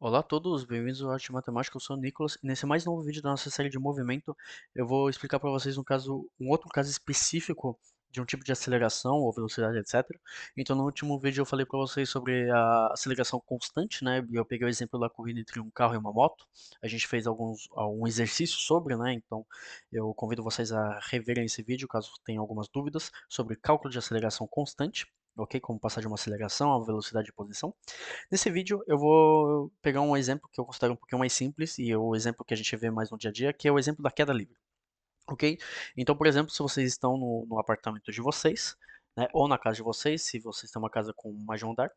Olá a todos, bem-vindos ao Arte Matemática, eu sou o Nicolas e nesse mais novo vídeo da nossa série de movimento eu vou explicar para vocês um outro caso específico de um tipo de aceleração ou velocidade, etc. Então no último vídeo eu falei para vocês sobre a aceleração constante, né, e eu peguei o exemplo da corrida entre um carro e uma moto. A gente fez algum exercício sobre, né, então eu convido vocês a reverem esse vídeo caso tenham algumas dúvidas sobre cálculo de aceleração constante, ok? Como passar de uma aceleração a uma velocidade de posição. Nesse vídeo eu vou pegar um exemplo que eu considero um pouquinho mais simples e o exemplo que a gente vê mais no dia a dia, que é o exemplo da queda livre, ok? Então, por exemplo, se vocês estão no apartamento de vocês, né, ou na casa de vocês, se vocês têm uma casa com mais de um andar,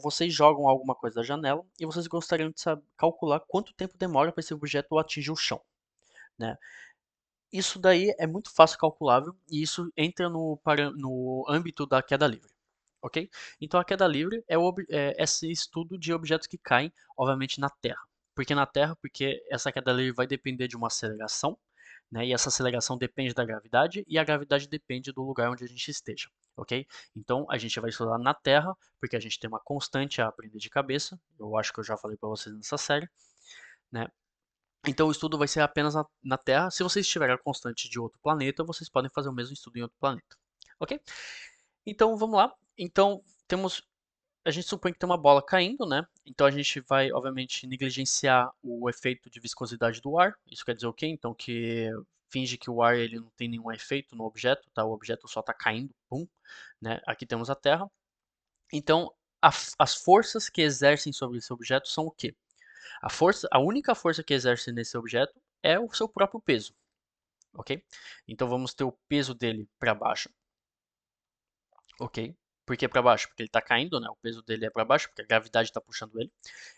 vocês jogam alguma coisa da janela e vocês gostariam de calcular quanto tempo demora para esse objeto atingir o chão, né? Isso daí é muito fácil calculável e isso entra no âmbito da queda livre. Ok? Então a queda livre é esse estudo de objetos que caem, obviamente, na Terra. Por que na Terra? Porque essa queda livre vai depender de uma aceleração, né? E essa aceleração depende da gravidade, e a gravidade depende do lugar onde a gente esteja. Ok? Então a gente vai estudar na Terra, porque a gente tem uma constante a aprender de cabeça. Eu acho que eu já falei para vocês nessa série, né? Então o estudo vai ser apenas na Terra. Se vocês tiverem a constante de outro planeta, vocês podem fazer o mesmo estudo em outro planeta. Ok? Então vamos lá. Então a gente supõe que tem uma bola caindo, né? Então a gente vai, obviamente, negligenciar o efeito de viscosidade do ar. Isso quer dizer o quê? Então que finge que o ar ele não tem nenhum efeito no objeto, tá? O objeto só está caindo, pum, né? Aqui temos a Terra. Então as forças que exercem sobre esse objeto são o quê? A única força que exerce nesse objeto é o seu próprio peso, ok? Então vamos ter o peso dele para baixo, ok? Por que para baixo? Porque ele está caindo, né? O peso dele é para baixo, porque a gravidade está puxando ele,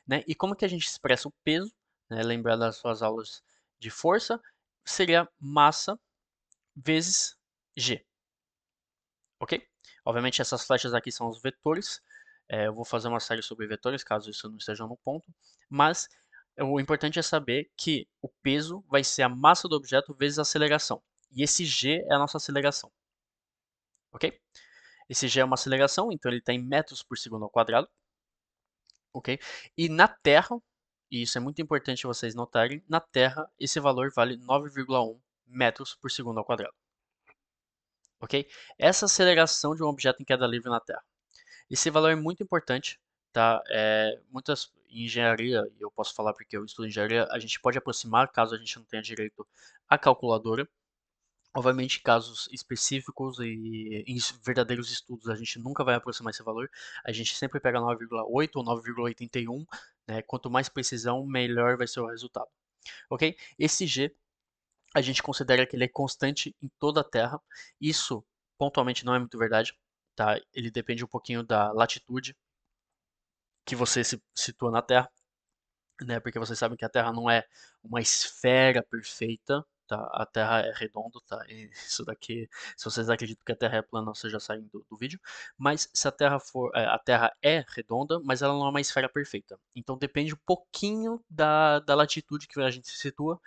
né? E como que a gente expressa o peso? Né? Lembrar das suas aulas de força, seria massa vezes g, ok? Obviamente essas flechas aqui são os vetores. Eu vou fazer uma série sobre vetores, caso isso não esteja no ponto. Mas o importante é saber que o peso vai ser a massa do objeto vezes a aceleração. E esse g é a nossa aceleração, ok? Esse g é uma aceleração, então ele está em metros por segundo ao quadrado, ok? E na Terra, e isso é muito importante vocês notarem, na Terra esse valor vale 9,1 metros por segundo ao quadrado, ok? Essa aceleração de um objeto em queda livre na Terra. Esse valor é muito importante, tá? Muitas em engenharia, e eu posso falar porque eu estudo engenharia, a gente pode aproximar caso a gente não tenha direito à calculadora. Obviamente, em casos específicos e em verdadeiros estudos, a gente nunca vai aproximar esse valor. A gente sempre pega 9,8 ou 9,81, né? Quanto mais precisão, melhor vai ser o resultado. Ok? Esse G, a gente considera que ele é constante em toda a Terra. Isso, pontualmente, não é muito verdade. Tá? Ele depende um pouquinho da latitude que você se situa na Terra, né? Porque vocês sabem que a Terra não é uma esfera perfeita, tá? A Terra é redonda, tá? E isso daqui, se vocês acreditam que a Terra é plana, vocês já saem do vídeo. Mas se a Terra é redonda, mas ela não é uma esfera perfeita. Então depende um pouquinho da latitude que a gente se situa.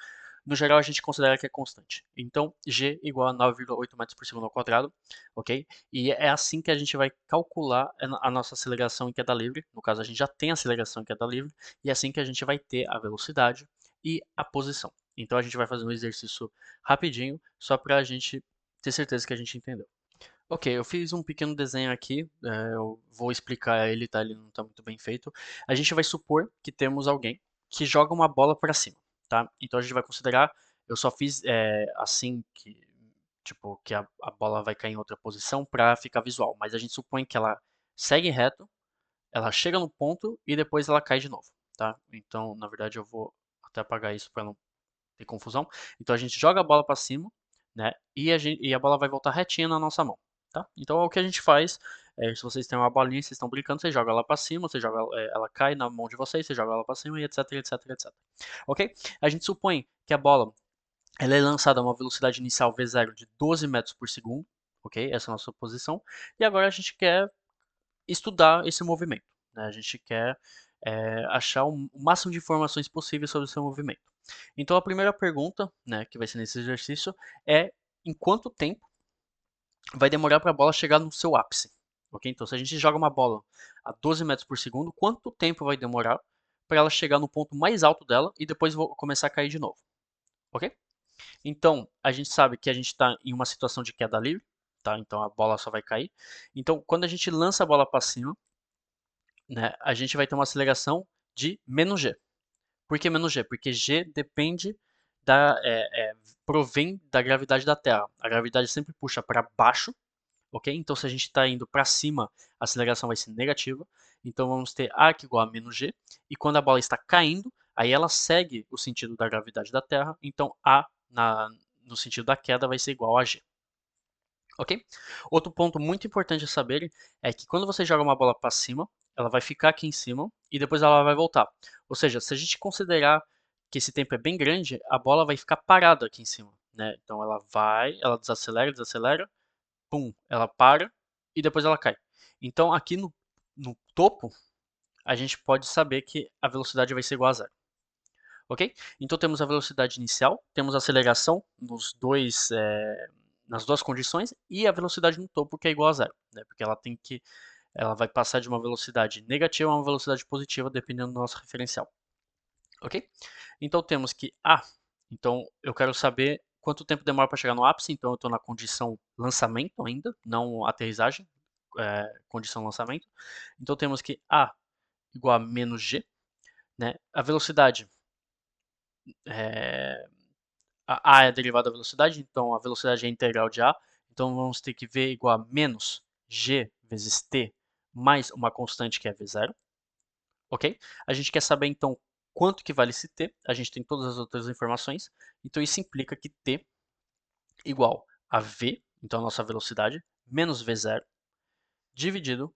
No geral, a gente considera que é constante. Então, G igual a 9,8 metros por segundo ao quadrado, ok? E é assim que a gente vai calcular a nossa aceleração em queda livre. No caso, a gente já tem aceleração em queda livre, e é assim que a gente vai ter a velocidade e a posição. Então, a gente vai fazer um exercício rapidinho, só para a gente ter certeza que a gente entendeu. Ok, eu fiz um pequeno desenho aqui, eu vou explicar ele, tá? Ele não está muito bem feito. A gente vai supor que temos alguém que joga uma bola para cima, tá? Então a gente vai considerar, eu só fiz assim que, tipo, que a bola vai cair em outra posição para ficar visual, mas a gente supõe que ela segue reto, ela chega no ponto e depois ela cai de novo, tá? Então, na verdade, eu vou até apagar isso para não ter confusão. Então a gente joga a bola para cima, né? E a bola vai voltar retinha na nossa mão, tá? Então o que a gente faz se vocês têm uma bolinha, vocês estão brincando, você joga ela para cima, você joga, ela cai na mão de vocês, você joga ela para cima e etc, etc, etc. Ok? A gente supõe que a bola ela é lançada a uma velocidade inicial v0 de 12 metros por segundo, ok? Essa é a nossa posição. E agora a gente quer estudar esse movimento, né? A gente quer achar o máximo de informações possíveis sobre o seu movimento. Então a primeira pergunta, né, que vai ser nesse exercício é em quanto tempo vai demorar para a bola chegar no seu ápice? Ok? Então se a gente joga uma bola a 12 metros por segundo, quanto tempo vai demorar para ela chegar no ponto mais alto dela e depois vou começar a cair de novo, ok? Então, a gente sabe que a gente está em uma situação de queda livre, tá? Então a bola só vai cair. Então, quando a gente lança a bola para cima, né, a gente vai ter uma aceleração de menos g. Por que menos g? Porque g depende provém da gravidade da Terra. A gravidade sempre puxa para baixo, ok? Então, se a gente está indo para cima, a aceleração vai ser negativa. Então, vamos ter a que é igual a menos g. E quando a bola está caindo, aí ela segue o sentido da gravidade da Terra. Então, no sentido da queda vai ser igual a g. Ok? Outro ponto muito importante a saber é que quando você joga uma bola para cima, ela vai ficar aqui em cima e depois ela vai voltar. Ou seja, se a gente considerar que esse tempo é bem grande, a bola vai ficar parada aqui em cima, né? Então ela desacelera, desacelera, pum, ela para e depois ela cai. Então aqui no topo, a gente pode saber que a velocidade vai ser igual a zero. Ok? Então temos a velocidade inicial, temos a aceleração nas duas condições e a velocidade no topo que é igual a zero, né? Porque ela vai passar de uma velocidade negativa a uma velocidade positiva dependendo do nosso referencial, ok? Então temos que então eu quero saber quanto tempo demora para chegar no ápice, então eu estou na condição lançamento ainda, não aterrissagem, condição lançamento. Então temos que A igual a menos G, né? A velocidade é, a é a derivada da velocidade, então a velocidade é a integral de A. Então vamos ter que V igual a menos G vezes T mais uma constante que é V0. Ok? A gente quer saber então quanto que vale esse T. A gente tem todas as outras informações. Então isso implica que T igual a V, então a nossa velocidade, menos V0, dividido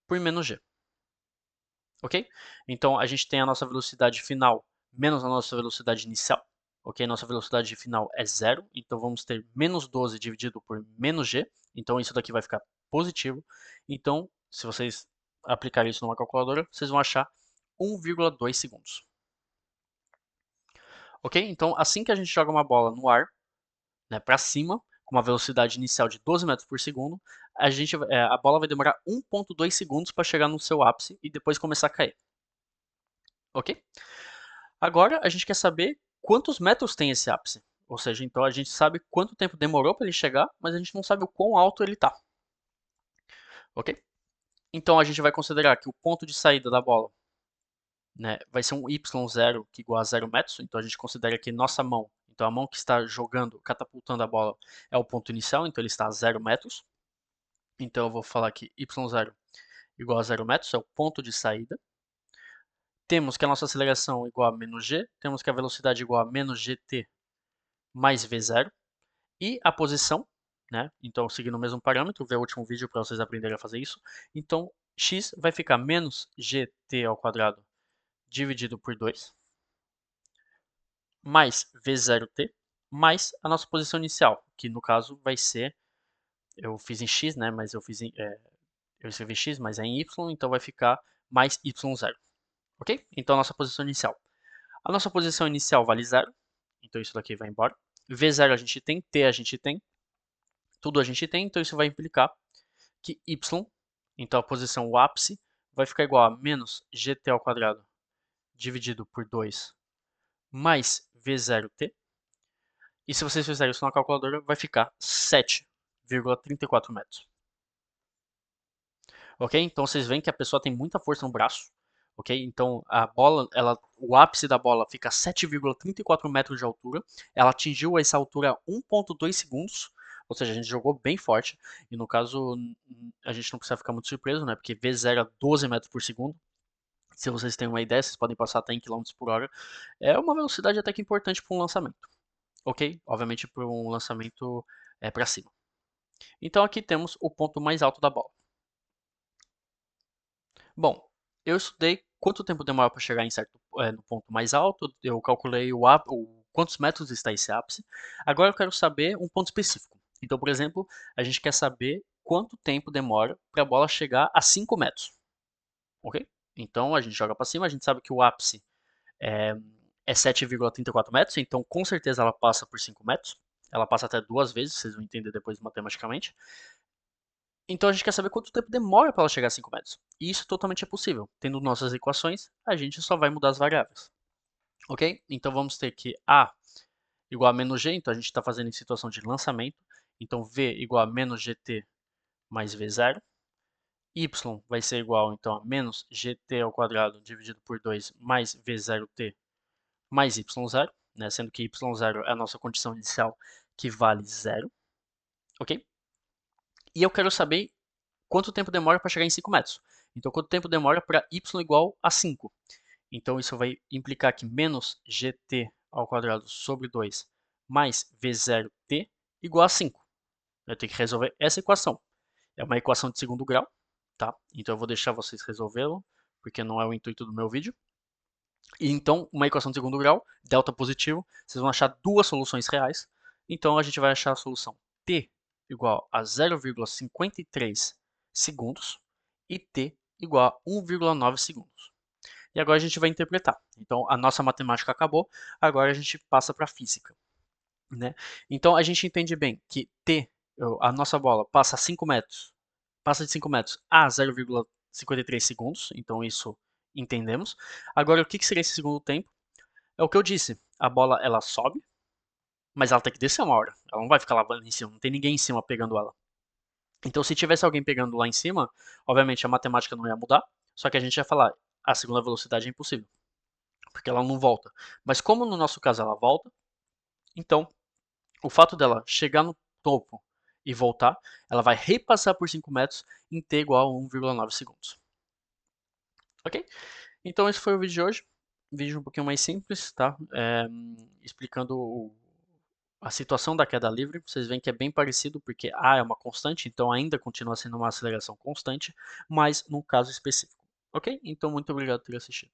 por menos G. Ok? Então a gente tem a nossa velocidade final menos a nossa velocidade inicial. Ok? Nossa velocidade final é zero, então vamos ter menos 12 dividido por menos g. Então isso daqui vai ficar positivo. Então, se vocês aplicarem isso numa calculadora, vocês vão achar 1,2 segundos. Ok? Então, assim que a gente joga uma bola no ar, né, para cima, com uma velocidade inicial de 12 metros por segundo, a bola vai demorar 1,2 segundos para chegar no seu ápice e depois começar a cair. Ok? Agora a gente quer saber quantos metros tem esse ápice. Ou seja, então a gente sabe quanto tempo demorou para ele chegar, mas a gente não sabe o quão alto ele está. Ok? Então a gente vai considerar que o ponto de saída da bola, né, vai ser um y0 que é igual a 0 metros. Então a gente considera que nossa mão, então a mão que está jogando, catapultando a bola, é o ponto inicial, então ele está a 0 metros. Então eu vou falar que y0 igual a 0 metros, é o ponto de saída. Temos que a nossa aceleração é igual a menos g, temos que a velocidade é igual a menos gt mais v0. E a posição, né? Então, seguindo o mesmo parâmetro, ver o último vídeo para vocês aprenderem a fazer isso. Então, x vai ficar menos gt ao quadrado dividido por 2, mais v0t, mais a nossa posição inicial, que no caso vai ser, eu fiz em x, né? Mas eu escrevi x, mas é em y, então vai ficar mais y0. Ok? Então, a nossa posição inicial. A nossa posição inicial vale 0, então isso daqui vai embora. V0 a gente tem, t a gente tem, tudo a gente tem, então isso vai implicar que y, então a posição, o ápice, vai ficar igual a menos gt ao quadrado dividido por 2 mais v0t. E se vocês fizerem isso na calculadora, vai ficar 7,34 metros. Ok? Então vocês veem que a pessoa tem muita força no braço. Ok? Então a bola, o ápice da bola fica a 7,34 metros de altura. Ela atingiu essa altura 1,2 segundos. Ou seja, a gente jogou bem forte. E no caso, a gente não precisa ficar muito surpreso, né? Porque V0 é 12 metros por segundo. Se vocês têm uma ideia, vocês podem passar até em km por hora. É uma velocidade até que importante para um lançamento. Ok? Obviamente para um lançamento para cima. Então aqui temos o ponto mais alto da bola. Bom, eu estudei quanto tempo demora para chegar no ponto mais alto, eu calculei quantos metros está esse ápice. Agora eu quero saber um ponto específico. Então, por exemplo, a gente quer saber quanto tempo demora para a bola chegar a 5 metros. Ok? Então a gente joga para cima, a gente sabe que o ápice é, é 7,34 metros, então com certeza ela passa por 5 metros. Ela passa até duas vezes, vocês vão entender depois matematicamente. Então a gente quer saber quanto tempo demora para ela chegar a 5 metros. E isso totalmente é possível. Tendo nossas equações, a gente só vai mudar as variáveis. Ok? Então vamos ter que A igual a menos G, então a gente está fazendo em situação de lançamento. Então V igual a menos GT mais V0. Y vai ser igual então a menos GT ao quadrado dividido por 2 mais V0T mais Y0, né? Sendo que Y0 é a nossa condição inicial que vale 0. Ok? E eu quero saber quanto tempo demora para chegar em 5 metros. Então, quanto tempo demora para y igual a 5? Então, isso vai implicar que menos gt ao quadrado sobre 2 mais v0t igual a 5. Eu tenho que resolver essa equação. É uma equação de segundo grau, tá? Então, eu vou deixar vocês resolvê-lo, porque não é o intuito do meu vídeo. E então, uma equação de segundo grau, delta positivo, vocês vão achar duas soluções reais. Então, a gente vai achar a solução t igual a 0,53 segundos e t igual a 1,9 segundos. E agora a gente vai interpretar. Então, a nossa matemática acabou, agora a gente passa para a física. Né? Então, a gente entende bem que t, a nossa bola, passa 5 metros, passa de 5 metros a 0,53 segundos, então isso entendemos. Agora, o que seria esse segundo tempo? É o que eu disse, a bola ela sobe, mas ela tem que descer uma hora. Ela não vai ficar lá em cima, não tem ninguém em cima pegando ela. Então, se tivesse alguém pegando lá em cima, obviamente a matemática não ia mudar, só que a gente ia falar, a segunda velocidade é impossível, porque ela não volta. Mas como no nosso caso ela volta, então o fato dela chegar no topo e voltar, ela vai repassar por 5 metros em t igual a 1,9 segundos. Ok? Então esse foi o vídeo de hoje. Um vídeo um pouquinho mais simples, tá? Explicando a situação da queda livre. Vocês veem que é bem parecido, porque A é uma constante, então ainda continua sendo uma aceleração constante, mas num caso específico. Ok? Então muito obrigado por ter assistido.